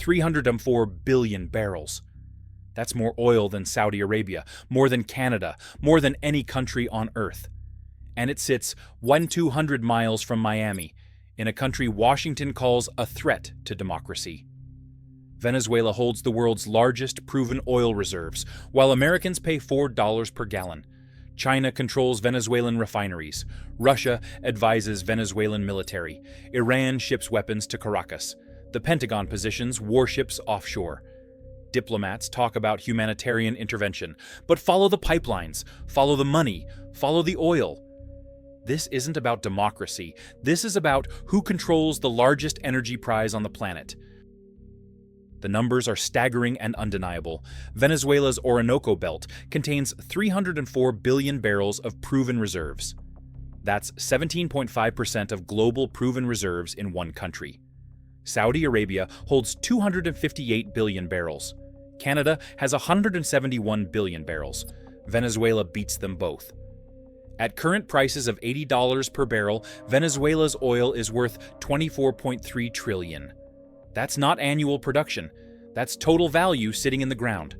304 billion barrels. That's more oil than Saudi Arabia, more than Canada, more than any country on Earth. And it sits 1,200 miles from Miami, in a country Washington calls a threat to democracy. Venezuela holds the world's largest proven oil reserves, while Americans pay $4 per gallon. China controls Venezuelan refineries. Russia advises Venezuelan military. Iran ships weapons to Caracas. The Pentagon positions warships offshore. Diplomats talk about humanitarian intervention, but follow the pipelines, follow the money, follow the oil. This isn't about democracy. This is about who controls the largest energy prize on the planet. The numbers are staggering and undeniable. Venezuela's Orinoco Belt contains 304 billion barrels of proven reserves. That's 17.5% of global proven reserves in one country. Saudi Arabia holds 258 billion barrels. Canada has 171 billion barrels. Venezuela beats them both. At current prices of $80 per barrel, Venezuela's oil is worth $24.3 trillion. That's not annual production. That's total value sitting in the ground.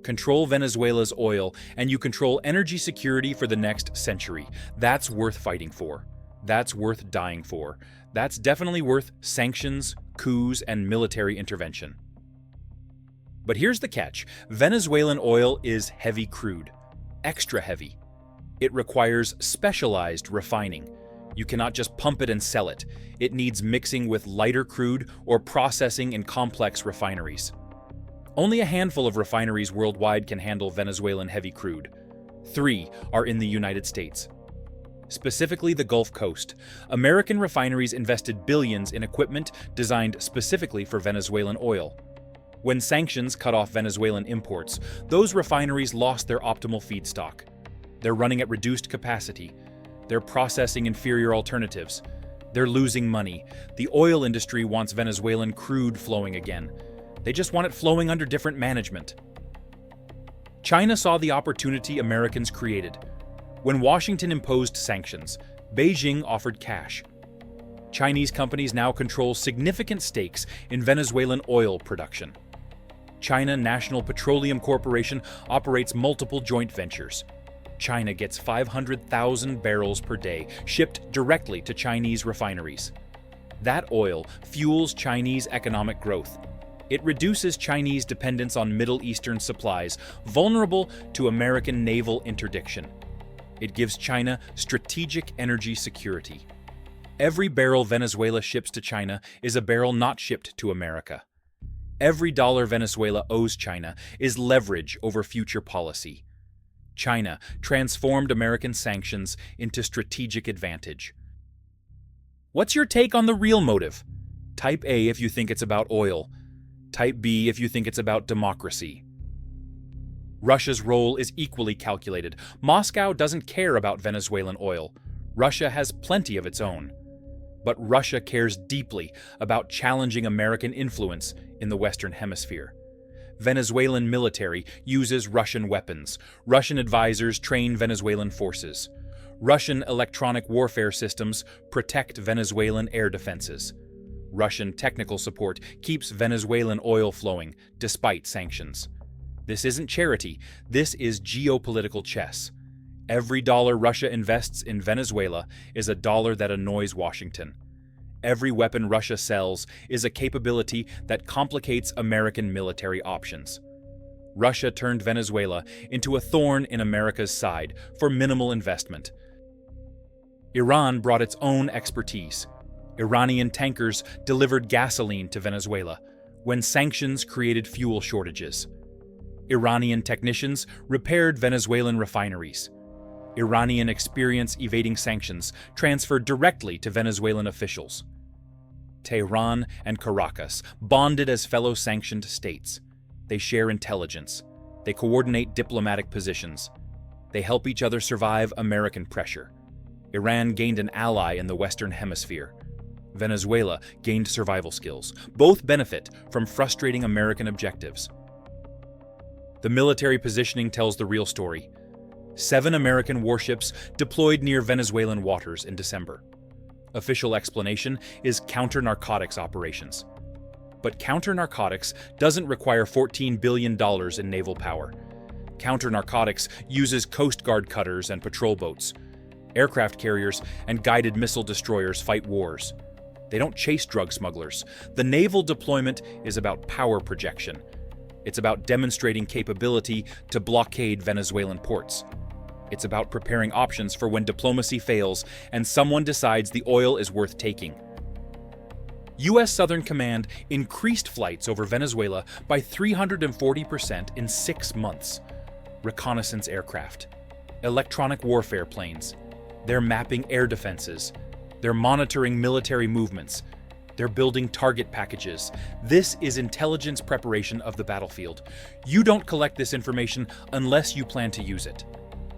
Control Venezuela's oil, and you control energy security for the next century. That's worth fighting for. That's worth dying for. That's definitely worth sanctions, coups, and military intervention. But here's the catch. Venezuelan oil is heavy crude. Extra heavy. It requires specialized refining. You cannot just pump it and sell it. It needs mixing with lighter crude or processing in complex refineries. Only a handful of refineries worldwide can handle Venezuelan heavy crude. 3 are in the United States. Specifically the Gulf Coast. American refineries invested billions in equipment designed specifically for Venezuelan oil. When sanctions cut off Venezuelan imports, those refineries lost their optimal feedstock. They're running at reduced capacity. They're processing inferior alternatives. They're losing money. The oil industry wants Venezuelan crude flowing again. They just want it flowing under different management. China saw the opportunity Americans created. When Washington imposed sanctions, Beijing offered cash. Chinese companies now control significant stakes in Venezuelan oil production. China National Petroleum Corporation operates multiple joint ventures. China gets 500,000 barrels per day shipped directly to Chinese refineries. That oil fuels Chinese economic growth. It reduces Chinese dependence on Middle Eastern supplies, vulnerable to American naval interdiction. It gives China strategic energy security. Every barrel Venezuela ships to China is a barrel not shipped to America. Every dollar Venezuela owes China is leverage over future policy. China transformed American sanctions into strategic advantage. What's your take on the real motive? Type A if you think it's about oil. Type B if you think it's about democracy. Russia's role is equally calculated. Moscow doesn't care about Venezuelan oil. Russia has plenty of its own. But Russia cares deeply about challenging American influence in the Western Hemisphere. Venezuelan military uses Russian weapons. Russian advisors train Venezuelan forces. Russian electronic warfare systems protect Venezuelan air defenses. Russian technical support keeps Venezuelan oil flowing, despite sanctions. This isn't charity, this is geopolitical chess. Every dollar Russia invests in Venezuela is a dollar that annoys Washington. Every weapon Russia sells is a capability that complicates American military options. Russia turned Venezuela into a thorn in America's side for minimal investment. Iran brought its own expertise. Iranian tankers delivered gasoline to Venezuela when sanctions created fuel shortages. Iranian technicians repaired Venezuelan refineries. Iranian experience evading sanctions transferred directly to Venezuelan officials. Tehran and Caracas bonded as fellow sanctioned states. They share intelligence. They coordinate diplomatic positions. They help each other survive American pressure. Iran gained an ally in the Western Hemisphere. Venezuela gained survival skills. Both benefit from frustrating American objectives. The military positioning tells the real story. 7 American warships deployed near Venezuelan waters in December. Official explanation is counter-narcotics operations. But counter-narcotics doesn't require $14 billion in naval power. Counter-narcotics uses Coast Guard cutters and patrol boats. Aircraft carriers and guided missile destroyers fight wars. They don't chase drug smugglers. The naval deployment is about power projection. It's about demonstrating capability to blockade Venezuelan ports. It's about preparing options for when diplomacy fails and someone decides the oil is worth taking. U.S. Southern Command increased flights over Venezuela by 340% in 6 months. Reconnaissance aircraft, electronic warfare planes. They're mapping air defenses. They're monitoring military movements. They're building target packages. This is intelligence preparation of the battlefield. You don't collect this information unless you plan to use it.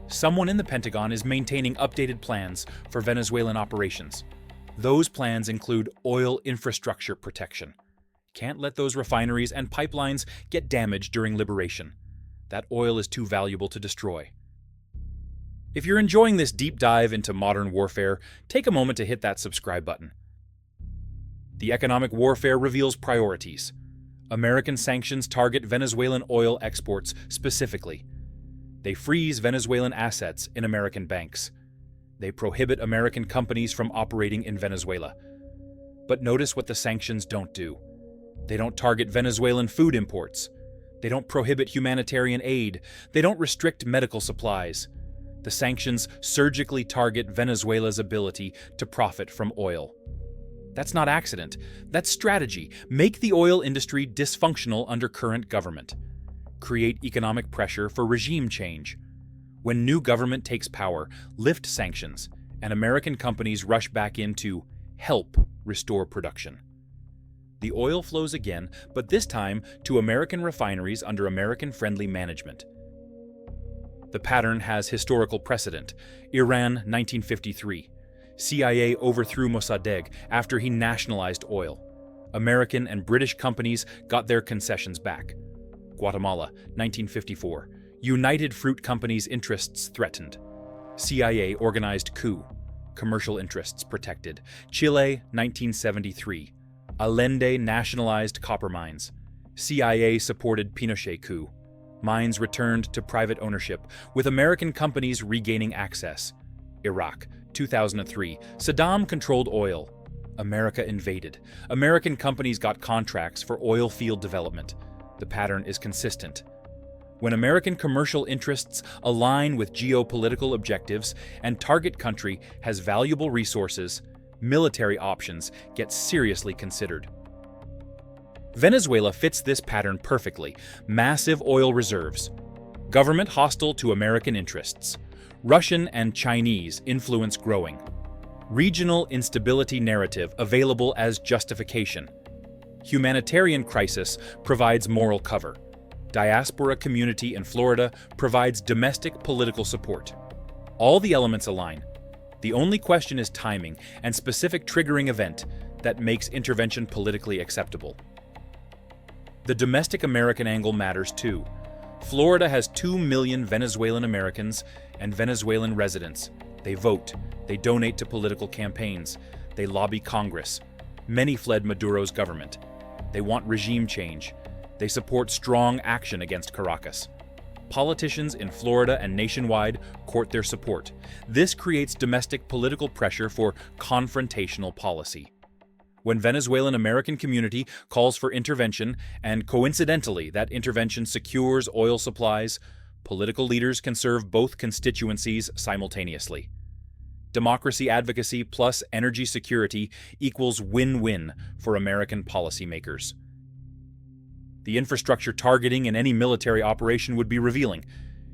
Someone in the Pentagon is maintaining updated plans for Venezuelan operations. Those plans include oil infrastructure protection. Can't let those refineries and pipelines get damaged during liberation. That oil is too valuable to destroy. If you're enjoying this deep dive into modern warfare, take a moment to hit that subscribe button. The economic warfare reveals priorities. American sanctions target Venezuelan oil exports specifically. They freeze Venezuelan assets in American banks. They prohibit American companies from operating in Venezuela. But notice what the sanctions don't do. They don't target Venezuelan food imports. They don't prohibit humanitarian aid. They don't restrict medical supplies. The sanctions surgically target Venezuela's ability to profit from oil. That's not accident. That's strategy. Make the oil industry dysfunctional under current government. Create economic pressure for regime change. When new government takes power, lift sanctions, and American companies rush back in to help restore production. The oil flows again, but this time to American refineries under American-friendly management. The pattern has historical precedent. Iran, 1953. CIA overthrew Mossadegh after he nationalized oil. American and British companies got their concessions back. Guatemala, 1954. United Fruit Company's interests threatened. CIA organized coup. Commercial interests protected. Chile, 1973. Allende nationalized copper mines. CIA supported Pinochet coup. Mines returned to private ownership, with American companies regaining access. Iraq, 2003. Saddam controlled oil. America invaded. American companies got contracts for oil field development. The pattern is consistent. When American commercial interests align with geopolitical objectives and target country has valuable resources, military options get seriously considered. Venezuela fits this pattern perfectly. Massive oil reserves. Government hostile to American interests. Russian and Chinese influence growing. Regional instability narrative available as justification. Humanitarian crisis provides moral cover. Diaspora community in Florida provides domestic political support. All the elements align. The only question is timing and specific triggering event that makes intervention politically acceptable. The domestic American angle matters too. Florida has 2 million Venezuelan Americans and Venezuelan residents. They vote, they donate to political campaigns, they lobby Congress. Many fled Maduro's government. They want regime change. They support strong action against Caracas. Politicians in Florida and nationwide court their support. This creates domestic political pressure for confrontational policy. When Venezuelan American community calls for intervention, and coincidentally that intervention secures oil supplies, political leaders can serve both constituencies simultaneously. Democracy advocacy plus energy security equals win-win for American policymakers. The infrastructure targeting in any military operation would be revealing.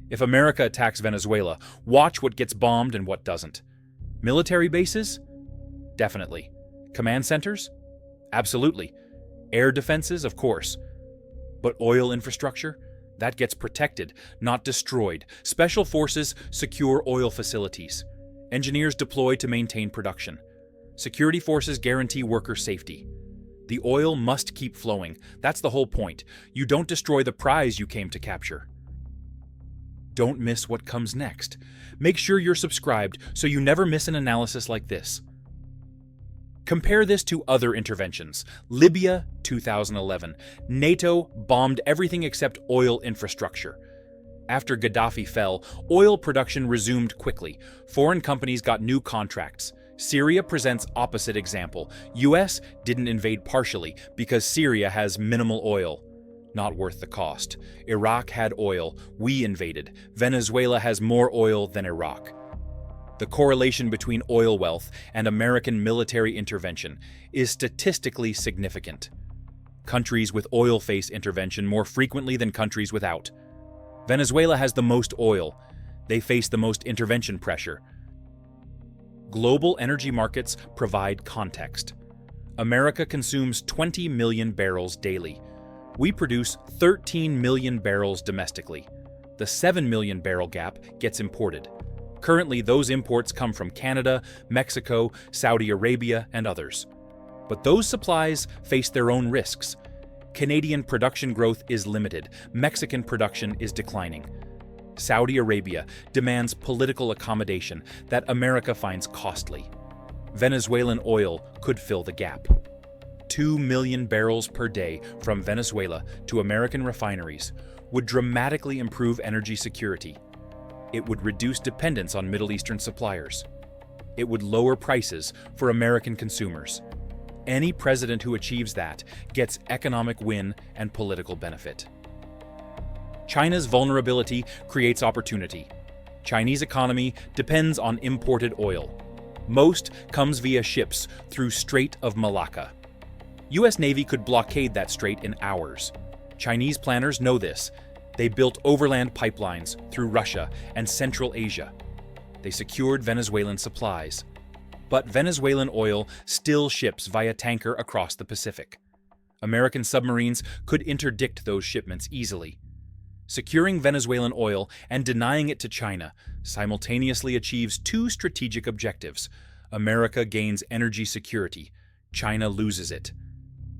If America attacks Venezuela, watch what gets bombed and what doesn't. Military bases? Definitely. Command centers? Absolutely. Air defenses? Of course. But oil infrastructure? That gets protected, not destroyed. Special forces secure oil facilities. Engineers deploy to maintain production. Security forces guarantee worker safety. The oil must keep flowing. That's the whole point. You don't destroy the prize you came to capture. Don't miss what comes next. Make sure you're subscribed so you never miss an analysis like this. Compare this to other interventions. Libya, 2011. NATO bombed everything except oil infrastructure. After Gaddafi fell, oil production resumed quickly. Foreign companies got new contracts. Syria presents opposite example. US didn't invade partially because Syria has minimal oil. Not worth the cost. Iraq had oil. We invaded. Venezuela has more oil than Iraq. The correlation between oil wealth and American military intervention is statistically significant. Countries with oil face intervention more frequently than countries without. Venezuela has the most oil. They face the most intervention pressure. Global energy markets provide context. America consumes 20 million barrels daily. We produce 13 million barrels domestically. The 7 million barrel gap gets imported. Currently, those imports come from Canada, Mexico, Saudi Arabia, and others. But those supplies face their own risks. Canadian production growth is limited. Mexican production is declining. Saudi Arabia demands political accommodation that America finds costly. Venezuelan oil could fill the gap. 2 million barrels per day from Venezuela to American refineries would dramatically improve energy security. It would reduce dependence on Middle Eastern suppliers. It would lower prices for American consumers. Any president who achieves that gets economic win and political benefit. China's vulnerability creates opportunity. Chinese economy depends on imported oil. Most comes via ships through Strait of Malacca. US Navy could blockade that strait in hours. Chinese planners know this. They built overland pipelines through Russia and Central Asia. They secured Venezuelan supplies. But Venezuelan oil still ships via tanker across the Pacific. American submarines could interdict those shipments easily. Securing Venezuelan oil and denying it to China simultaneously achieves two strategic objectives. America gains energy security. China loses it.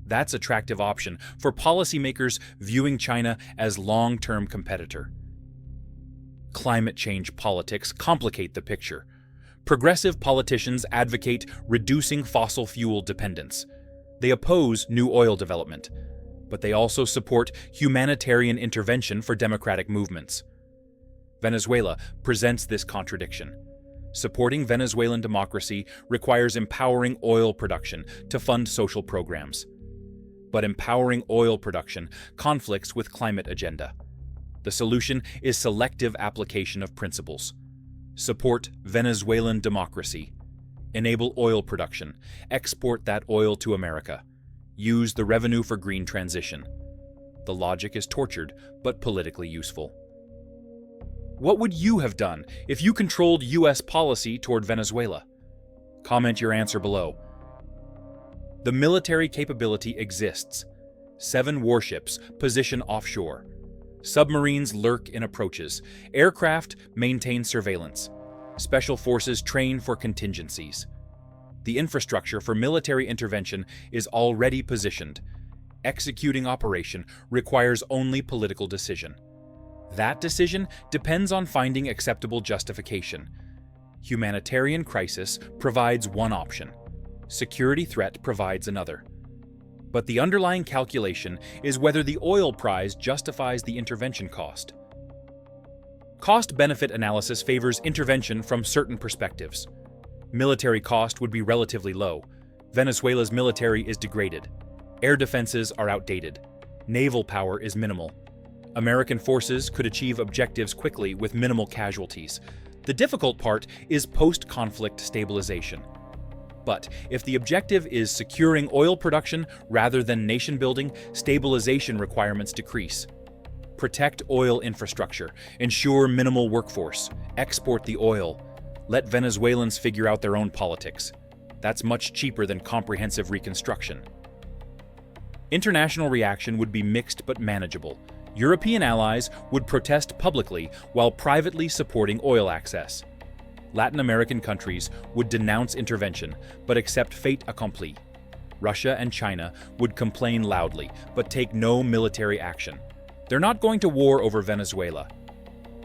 That's an attractive option for policymakers viewing China as long-term competitor. Climate change politics complicate the picture. Progressive politicians advocate reducing fossil fuel dependence. They oppose new oil development, but they also support humanitarian intervention for democratic movements. Venezuela presents this contradiction. Supporting Venezuelan democracy requires empowering oil production to fund social programs. But empowering oil production conflicts with climate agenda. The solution is selective application of principles. Support Venezuelan democracy. Enable oil production. Export that oil to America. Use the revenue for green transition. The logic is tortured, but politically useful. What would you have done if you controlled US policy toward Venezuela? Comment your answer below. The military capability exists. 7 warships position offshore. Submarines lurk in approaches. Aircraft maintain surveillance. Special forces train for contingencies. The infrastructure for military intervention is already positioned. Executing operation requires only political decision. That decision depends on finding acceptable justification. Humanitarian crisis provides one option. Security threat provides another. But the underlying calculation is whether the oil prize justifies the intervention cost. Cost-benefit analysis favors intervention from certain perspectives. Military cost would be relatively low. Venezuela's military is degraded. Air defenses are outdated. Naval power is minimal. American forces could achieve objectives quickly with minimal casualties. The difficult part is post-conflict stabilization. But if the objective is securing oil production rather than nation-building, stabilization requirements decrease. Protect oil infrastructure, ensure minimal workforce, export the oil. Let Venezuelans figure out their own politics. That's much cheaper than comprehensive reconstruction. International reaction would be mixed but manageable. European allies would protest publicly while privately supporting oil access. Latin American countries would denounce intervention but accept fait accompli. Russia and China would complain loudly but take no military action. They're not going to war over Venezuela.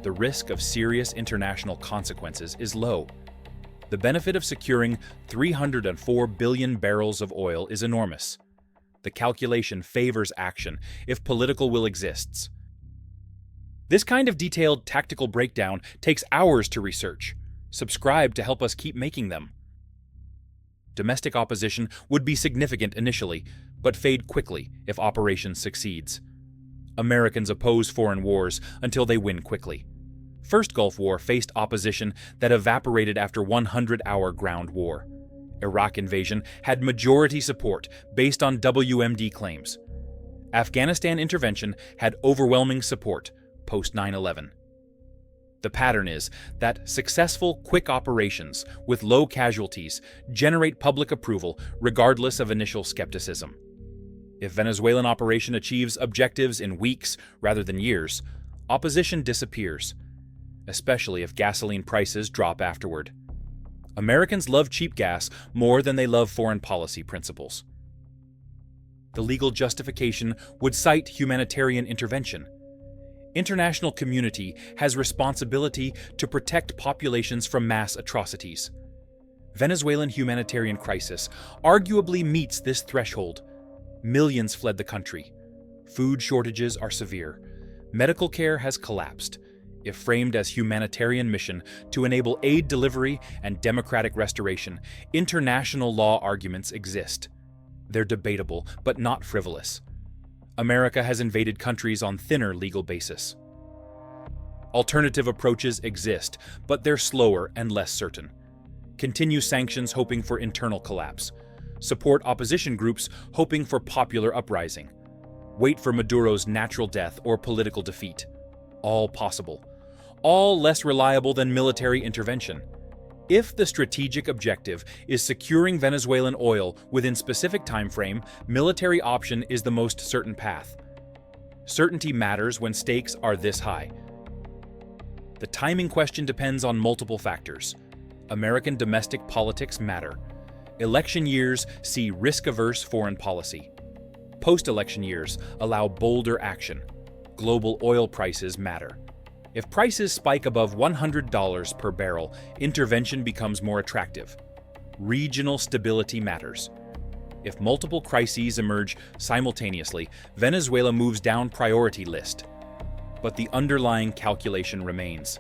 The risk of serious international consequences is low. The benefit of securing 304 billion barrels of oil is enormous. The calculation favors action if political will exists. This kind of detailed tactical breakdown takes hours to research. Subscribe to help us keep making them. Domestic opposition would be significant initially, but fade quickly if operation succeeds. Americans oppose foreign wars until they win quickly. First Gulf War faced opposition that evaporated after 100-hour ground war. Iraq invasion had majority support based on WMD claims. Afghanistan intervention had overwhelming support post 9/11. The pattern is that successful, quick operations with low casualties generate public approval regardless of initial skepticism. If Venezuelan operation achieves objectives in weeks rather than years, opposition disappears, especially if gasoline prices drop afterward. Americans love cheap gas more than they love foreign policy principles. The legal justification would cite humanitarian intervention. International community has responsibility to protect populations from mass atrocities. Venezuelan humanitarian crisis arguably meets this threshold. Millions fled the country. Food shortages are severe. Medical care has collapsed. If framed as humanitarian mission to enable aid delivery and democratic restoration, international law arguments exist. They're debatable, but not frivolous. America has invaded countries on thinner legal basis. Alternative approaches exist, but they're slower and less certain. Continue sanctions hoping for internal collapse. Support opposition groups hoping for popular uprising. Wait for Maduro's natural death or political defeat. All possible. All less reliable than military intervention. If the strategic objective is securing Venezuelan oil within specific time frame, military option is the most certain path. Certainty matters when stakes are this high. The timing question depends on multiple factors. American domestic politics matter. Election years see risk-averse foreign policy. Post-election years allow bolder action. Global oil prices matter. If prices spike above $100 per barrel, intervention becomes more attractive. Regional stability matters. If multiple crises emerge simultaneously, Venezuela moves down priority list. But the underlying calculation remains.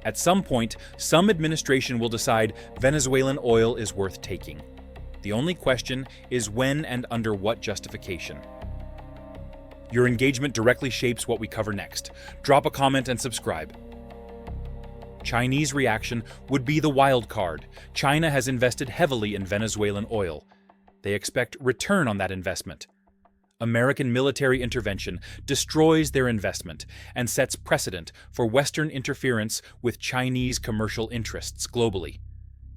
At some point, some administration will decide Venezuelan oil is worth taking. The only question is when and under what justification. Your engagement directly shapes what we cover next. Drop a comment and subscribe. Chinese reaction would be the wild card. China has invested heavily in Venezuelan oil. They expect return on that investment. American military intervention destroys their investment and sets precedent for Western interference with Chinese commercial interests globally.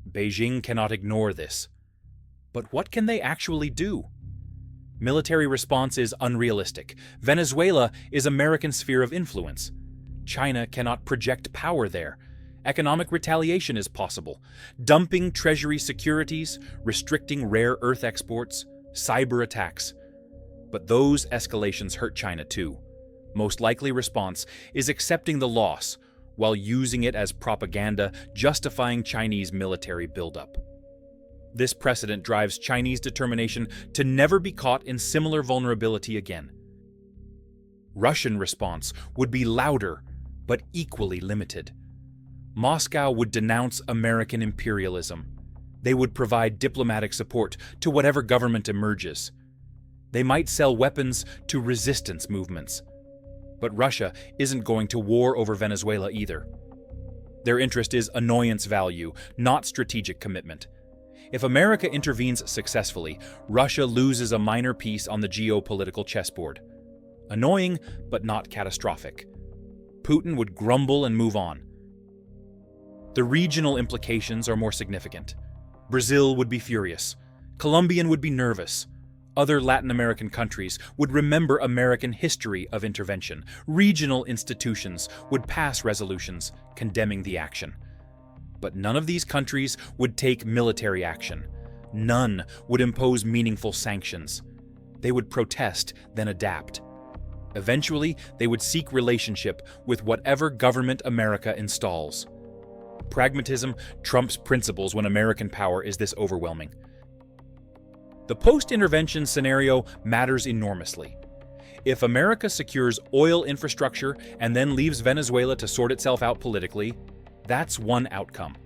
Beijing cannot ignore this. But what can they actually do? Military response is unrealistic. Venezuela is American sphere of influence. China cannot project power there. Economic retaliation is possible. Dumping treasury securities, restricting rare earth exports, cyber attacks. But those escalations hurt China too. Most likely response is accepting the loss while using it as propaganda, justifying Chinese military buildup. This precedent drives Chinese determination to never be caught in similar vulnerability again. Russian response would be louder, but equally limited. Moscow would denounce American imperialism. They would provide diplomatic support to whatever government emerges. They might sell weapons to resistance movements. But Russia isn't going to war over Venezuela either. Their interest is annoyance value, not strategic commitment. If America intervenes successfully, Russia loses a minor piece on the geopolitical chessboard. Annoying, but not catastrophic. Putin would grumble and move on. The regional implications are more significant. Brazil would be furious. Colombian would be nervous. Other Latin American countries would remember American history of intervention. Regional institutions would pass resolutions condemning the action. But none of these countries would take military action. None would impose meaningful sanctions. They would protest, then adapt. Eventually, they would seek relationship with whatever government America installs. Pragmatism trumps principles when American power is this overwhelming. The post-intervention scenario matters enormously. If America secures oil infrastructure and then leaves Venezuela to sort itself out politically, that's one outcome.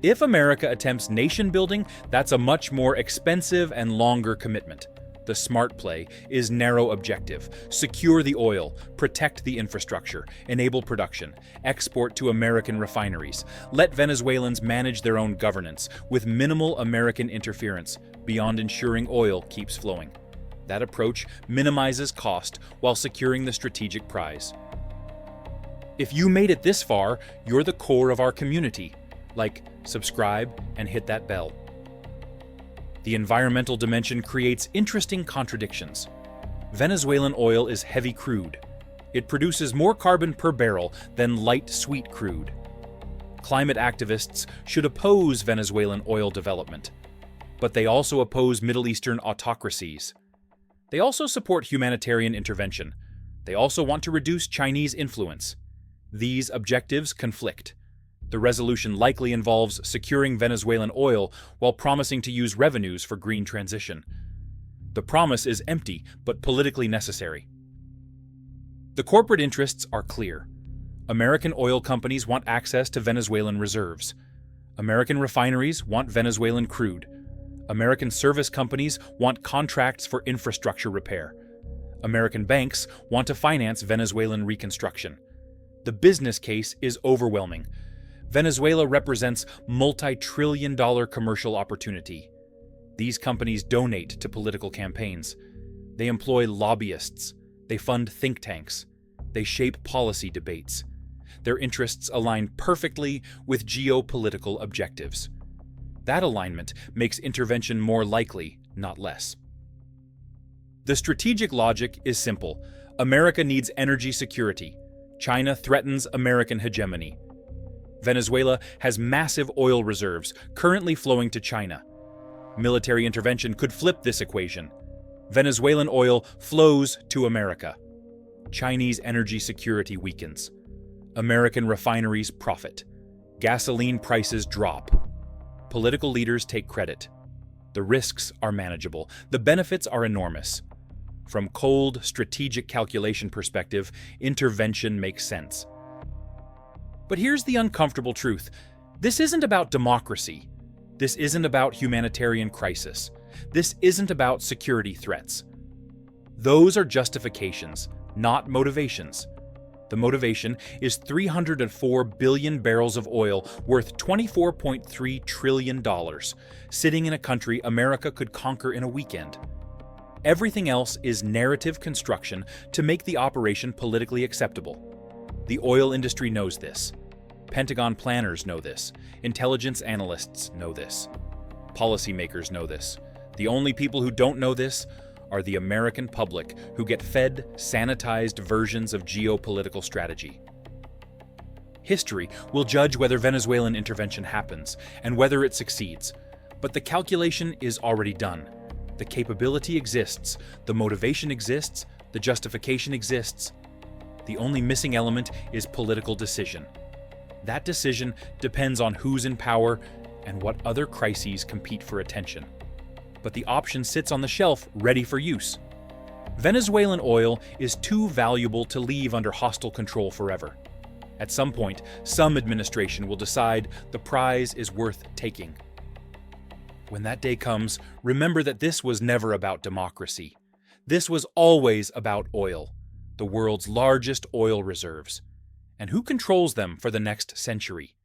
If America attempts nation building, that's a much more expensive and longer commitment. The smart play is narrow objective: secure the oil, protect the infrastructure, enable production, export to American refineries, let Venezuelans manage their own governance with minimal American interference beyond ensuring oil keeps flowing. That approach minimizes cost while securing the strategic prize. If you made it this far, you're the core of our community. Like, subscribe, and hit that bell. The environmental dimension creates interesting contradictions. Venezuelan oil is heavy crude. It produces more carbon per barrel than light sweet crude. Climate activists should oppose Venezuelan oil development, but they also oppose Middle Eastern autocracies. They also support humanitarian intervention. They also want to reduce Chinese influence. These objectives conflict. The resolution likely involves securing Venezuelan oil while promising to use revenues for green transition. The promise is empty, but politically necessary. The corporate interests are clear. American oil companies want access to Venezuelan reserves. American refineries want Venezuelan crude. American service companies want contracts for infrastructure repair. American banks want to finance Venezuelan reconstruction. The business case is overwhelming. Venezuela represents multi-trillion-dollar commercial opportunity. These companies donate to political campaigns. They employ lobbyists. They fund think tanks. They shape policy debates. Their interests align perfectly with geopolitical objectives. That alignment makes intervention more likely, not less. The strategic logic is simple. America needs energy security. China threatens American hegemony. Venezuela has massive oil reserves currently flowing to China. Military intervention could flip this equation. Venezuelan oil flows to America. Chinese energy security weakens. American refineries profit. Gasoline prices drop. Political leaders take credit. The risks are manageable. The benefits are enormous. From cold, strategic calculation perspective, intervention makes sense. But here's the uncomfortable truth. This isn't about democracy. This isn't about humanitarian crisis. This isn't about security threats. Those are justifications, not motivations. The motivation is 304 billion barrels of oil worth $24.3 trillion, sitting in a country America could conquer in a weekend. Everything else is narrative construction to make the operation politically acceptable. The oil industry knows this. Pentagon planners know this. Intelligence analysts know this. Policymakers know this. The only people who don't know this are the American public, who get fed sanitized versions of geopolitical strategy. History will judge whether Venezuelan intervention happens and whether it succeeds, but the calculation is already done. The capability exists, the motivation exists, the justification exists. The only missing element is political decision. That decision depends on who's in power and what other crises compete for attention. But the option sits on the shelf, ready for use. Venezuelan oil is too valuable to leave under hostile control forever. At some point, some administration will decide the prize is worth taking. When that day comes, remember that this was never about democracy. This was always about oil, the world's largest oil reserves. And who controls them for the next century?